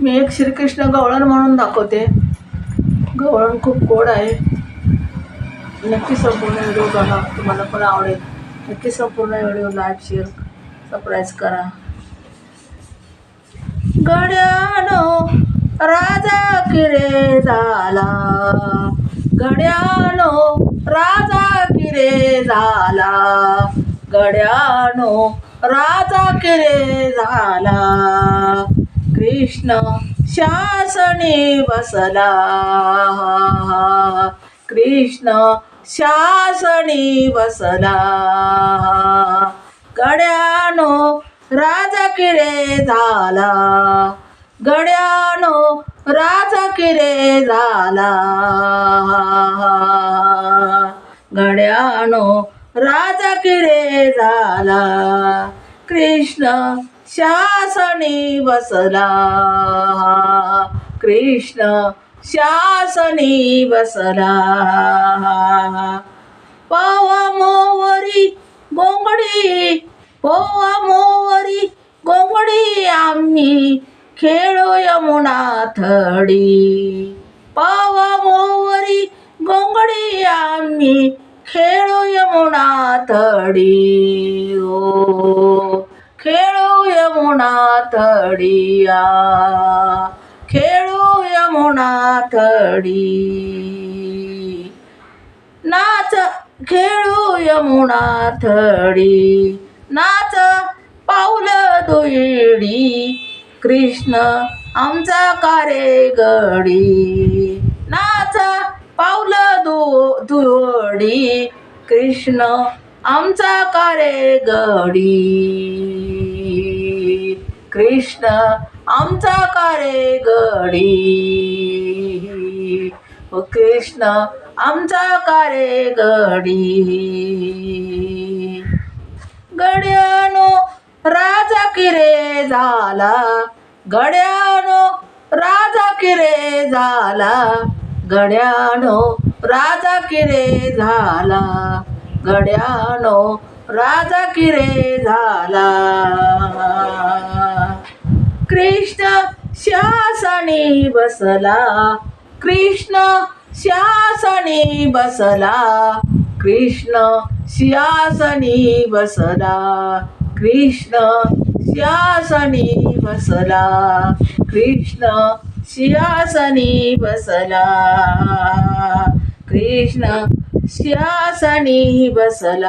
मी एक श्रीकृष्ण गवळण म्हणून दाखवते. गवळण खूप गोड आहे. नक्की संपूर्ण व्हिडिओ बघा, तुम्हाला पण आवडेल. नक्की संपूर्ण व्हिडिओ लाईक, शेअर, सबस्क्राईब करा. गड्यानो राजा किरे झाला, गड्यानो राजा किरे झाला, गड्यानो राजा किरे झाला. कृष्ण शासनी बसला, कृष्ण शासनी बसला. गड्यानो राजा किरे झाला, गड्यानो राजा किरे झाला, गड्यानो राजा किरे झाला. कृष्ण शासनी बसला, कृष्ण शासनी बसला. पवा मोवरी गोंगडी, पवा मोवरी गोंगडी, आम्ही खेळो यमुना थडी. पवा मोवरी गोंगडी, आम्ही खेळो यमुना थडी. ओ खेळो यमुना थडिया, खेळो यमुना थडी. नाच खेळो यमुना थडी, नाच पाऊल दुईडी, कृष्ण आमचा कारे गडी. नाच पाऊल दुईडी, कृष्ण आमचा कारे गडी, कृष्ण आमचा कारे गडी. ओ कृष्ण आमचा कारे गडी. गड्यानो राजा किरे झाला, गड्यानो राजा किरे झाला, गड्यानो राजा किरे झाला, गड्यानो राजा किरे झाला. कृष्ण शासनी बसला, कृष्ण शासनी बसला, कृष्ण शासनी बसला, कृष्ण शासनी बसला, कृष्ण शासनी बसला, कृष्ण शासनी बसला.